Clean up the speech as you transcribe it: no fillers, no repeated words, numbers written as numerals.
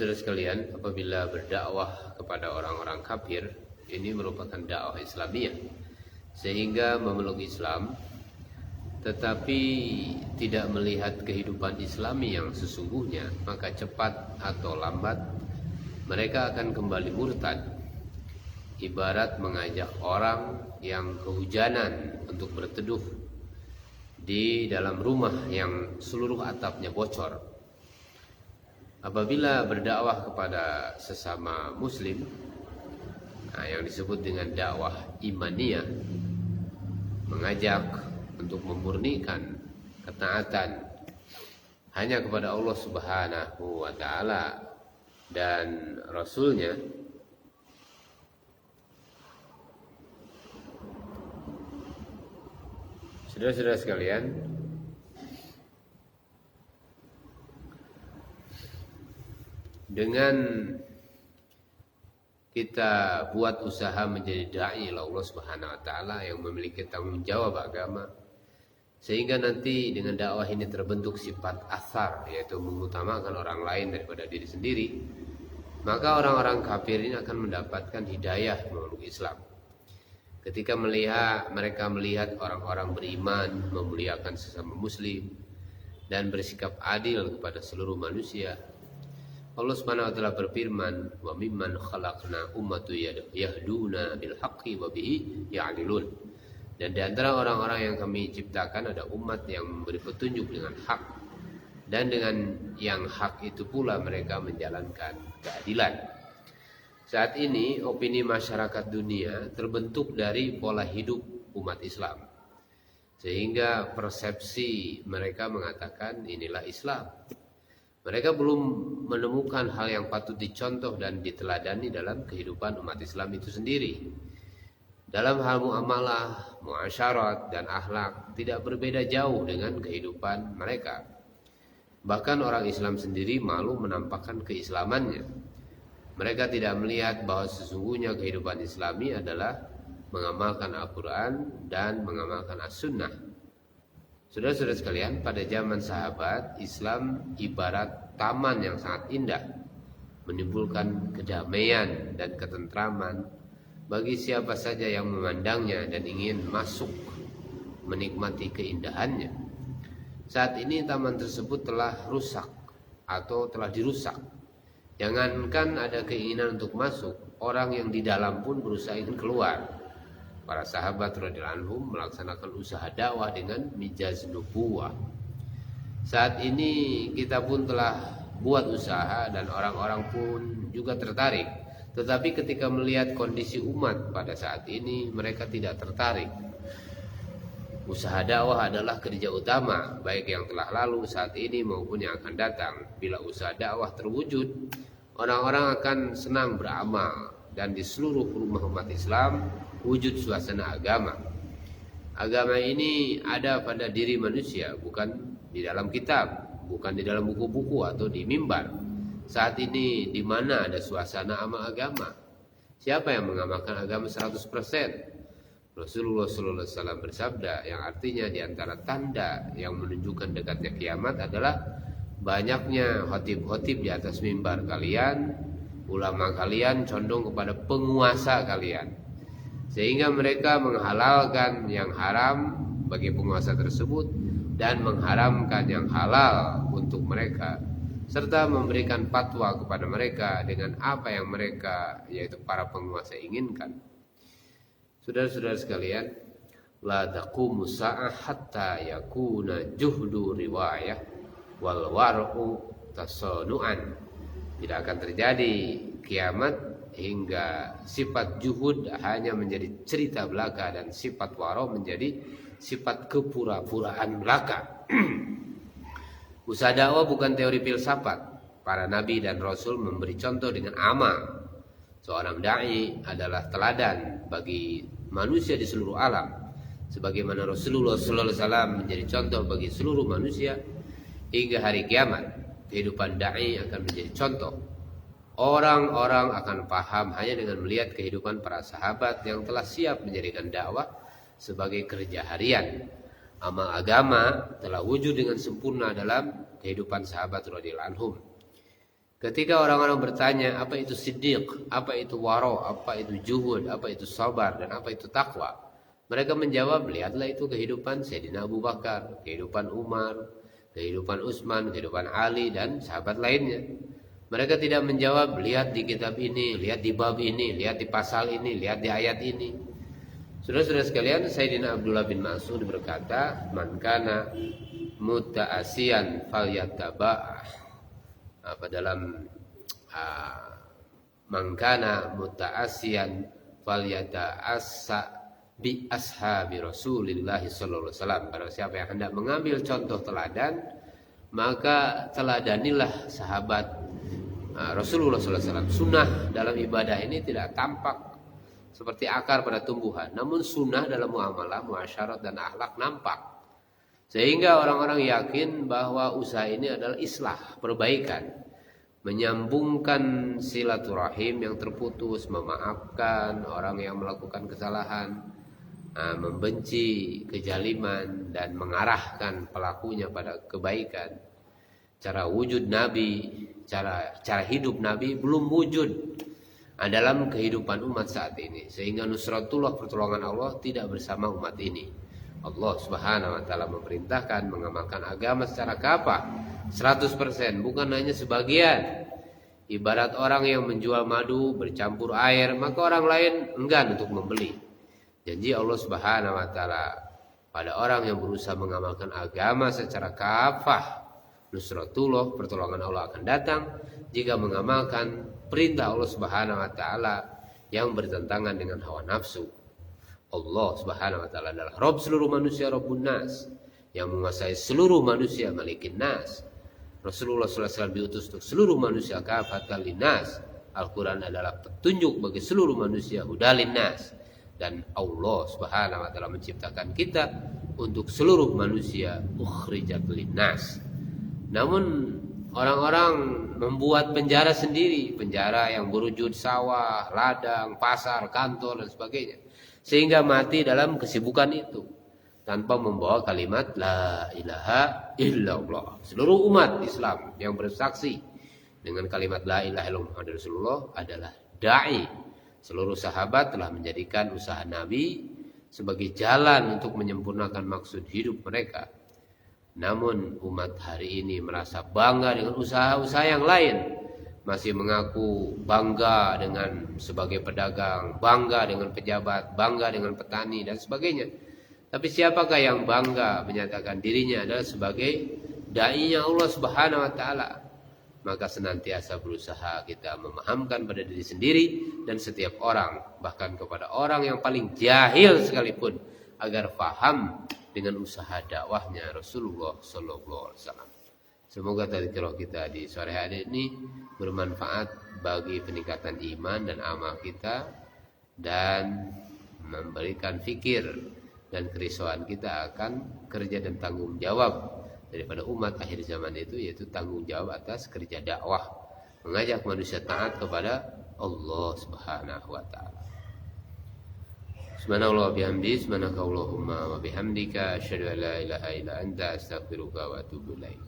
Saudara-saudara sekalian, apabila berdakwah kepada orang-orang kafir, ini merupakan dakwah Islamiyah, sehingga memeluk Islam tetapi tidak melihat kehidupan Islami yang sesungguhnya, maka cepat atau lambat mereka akan kembali murtad. Ibarat mengajak orang yang kehujanan untuk berteduh di dalam rumah yang seluruh atapnya bocor. Apabila berdakwah kepada sesama muslim, yang disebut dengan dakwah imaniyah, mengajak untuk memurnikan ketaatan hanya kepada Allah Subhanahu wa ta'ala dan Rasulnya, saudara-saudara sekalian, dengan kita buat usaha menjadi da'i Allah Subhanahu wa ta'ala yang memiliki tanggung jawab agama, sehingga nanti dengan dakwah ini terbentuk sifat athar, yaitu mengutamakan orang lain daripada diri sendiri, maka orang-orang kafir ini akan mendapatkan hidayah memeluk Islam. Ketika mereka melihat orang-orang beriman memuliakan sesama muslim dan bersikap adil kepada seluruh manusia, Allah Subhanahu wa taala berfirman, "Wa mimman khalaqna ummatu yahduna bil haqqi wa bihi ya'dilun." Dan di antara orang-orang yang kami ciptakan ada umat yang memberi petunjuk dengan hak, dan dengan yang hak itu pula mereka menjalankan keadilan. Saat ini opini masyarakat dunia terbentuk dari pola hidup umat Islam, sehingga persepsi mereka mengatakan inilah Islam. Mereka belum menemukan hal yang patut dicontoh dan diteladani dalam kehidupan umat Islam itu sendiri. Dalam hal muamalah, muasyarat, dan akhlak tidak berbeda jauh dengan kehidupan mereka. Bahkan orang Islam sendiri malu menampakkan keislamannya. Mereka tidak melihat bahwa sesungguhnya kehidupan Islami adalah mengamalkan Al-Quran dan mengamalkan As-Sunnah. Saudara-saudara sekalian, pada zaman sahabat, Islam ibarat taman yang sangat indah, menimbulkan kedamaian dan ketentraman bagi siapa saja yang memandangnya dan ingin masuk menikmati keindahannya. Saat ini taman tersebut telah rusak atau telah dirusak. Jangankan ada keinginan untuk masuk, orang yang di dalam pun berusaha ingin keluar. Para sahabat radhiyallahu anhum melaksanakan usaha dakwah dengan mijaz nubuwah. Saat ini kita pun telah buat usaha dan orang-orang pun juga tertarik. Tetapi ketika melihat kondisi umat pada saat ini, mereka tidak tertarik. Usaha dakwah adalah kerja utama, baik yang telah lalu, saat ini maupun yang akan datang. Bila usaha dakwah terwujud, orang-orang akan senang beramal, dan di seluruh rumah umat Islam wujud suasana agama. Agama ini ada pada diri manusia, bukan di dalam kitab, bukan di dalam buku-buku atau di mimbar. Saat ini di mana ada suasana amal agama? Siapa yang mengamalkan agama 100%? Rasulullah SAW bersabda, yang artinya di antara tanda yang menunjukkan dekatnya kiamat adalah banyaknya khotib-khotib di atas mimbar kalian, ulama kalian condong kepada penguasa kalian, sehingga mereka menghalalkan yang haram bagi penguasa tersebut dan mengharamkan yang halal untuk mereka, serta memberikan fatwa kepada mereka dengan apa yang mereka, yaitu para penguasa, inginkan. Saudara-saudara sekalian, la taqumu sa'ah hatta yakuna juhdu riwayah wal war'u tasanu'an. Tidak akan terjadi kiamat hingga sifat juhud hanya menjadi cerita belaka dan sifat waro menjadi sifat kepura-puraan belaka. Usaha dakwah bukan teori filsafat. Para nabi dan rasul memberi contoh dengan amal. Seorang dai adalah teladan bagi manusia di seluruh alam, sebagaimana Rasulullah SAW menjadi contoh bagi seluruh manusia hingga hari kiamat. Kehidupan dai akan menjadi contoh. Orang-orang akan paham hanya dengan melihat kehidupan para sahabat yang telah siap menjadikan dakwah sebagai kerja harian. Amal agama telah wujud dengan sempurna dalam kehidupan sahabat radhiyallahu anhum. Ketika orang-orang bertanya, apa itu siddiq, apa itu waro, apa itu juhud, apa itu sabar, dan apa itu takwa, mereka menjawab, lihatlah itu kehidupan Sayyidina Abu Bakar, kehidupan Umar, kehidupan Utsman, kehidupan Ali, dan sahabat lainnya. Mereka tidak menjawab, lihat di kitab ini, lihat di bab ini, lihat di pasal ini, lihat di ayat ini. Saudara-saudara sekalian, Sayyidina Abdullah bin Mas'ud berkata, man kana muta'asiyan falyattaba'ah. Apa dalam mangkana muta'asiyan falyata'assa bi ashabi Rasulillah sallallahu alaihi wasallam. Barang siapa yang hendak mengambil contoh teladan, maka teladanilah sahabat Rasulullah sallallahu alaihi wasallam. Sunnah dalam ibadah ini tidak tampak seperti akar pada tumbuhan, namun sunnah dalam muamalah, muasyarat dan akhlak nampak. Sehingga orang-orang yakin bahwa usaha ini adalah islah, perbaikan, menyambungkan silaturahim yang terputus, memaafkan orang yang melakukan kesalahan, membenci kejaliman, dan mengarahkan pelakunya pada kebaikan. Cara wujud Nabi, cara hidup Nabi belum wujud dalam kehidupan umat saat ini, sehingga nusratullah, pertolongan Allah tidak bersama umat ini. Allah Subhanahu wa taala memerintahkan mengamalkan agama secara kafah, 100%, bukan hanya sebagian. Ibarat orang yang menjual madu bercampur air, maka orang lain enggan untuk membeli. Janji Allah Subhanahu wa taala pada orang yang berusaha mengamalkan agama secara kafah, nusratullah, pertolongan Allah akan datang jika mengamalkan perintah Allah Subhanahu wa taala yang bertentangan dengan hawa nafsu. Allah Subhanahu wa taala adalah Rabb seluruh manusia, Rabbun Nas, yang menguasai seluruh manusia, Malikin Nas. Rasulullah sallallahu alaihi wasallam diutus untuk seluruh manusia, kafatan linnas. Al-Qur'an adalah petunjuk bagi seluruh manusia, hudalin nas. Dan Allah Subhanahu wa taala menciptakan kita untuk seluruh manusia, ukhrijat linnas. Namun orang-orang membuat penjara sendiri, penjara yang berwujud sawah, ladang, pasar, kantor, dan sebagainya, sehingga mati dalam kesibukan itu tanpa membawa kalimat la ilaha illallah. Seluruh umat Islam yang bersaksi dengan kalimat la ilaha illallah Muhammadur Rasulullah adalah dai. Seluruh sahabat telah menjadikan usaha Nabi sebagai jalan untuk menyempurnakan maksud hidup mereka. Namun umat hari ini merasa bangga dengan usaha-usaha yang lain, masih mengaku bangga dengan sebagai pedagang, bangga dengan pejabat, bangga dengan petani, dan sebagainya. Tapi siapakah yang bangga menyatakan dirinya adalah sebagai dai-nya Allah Subhanahu wa taala? Maka senantiasa berusaha kita memahamkan pada diri sendiri dan setiap orang, bahkan kepada orang yang paling jahil sekalipun, agar paham dengan usaha dakwahnya Rasulullah sallallahu alaihi wasallam. Semoga tadzkirah kita di sore hari ini bermanfaat bagi peningkatan iman dan amal kita, dan memberikan fikir dan kerisauan kita akan kerja dan tanggung jawab daripada umat akhir zaman itu, yaitu tanggung jawab atas kerja dakwah, mengajak manusia taat kepada Allah Subhanahu wa taala. Subhanallah bihamdi, subhanaka Allahumma wa bihamdika, asyhadu an la ilaha illa anta, astaghfiruka wa atubu ilaik.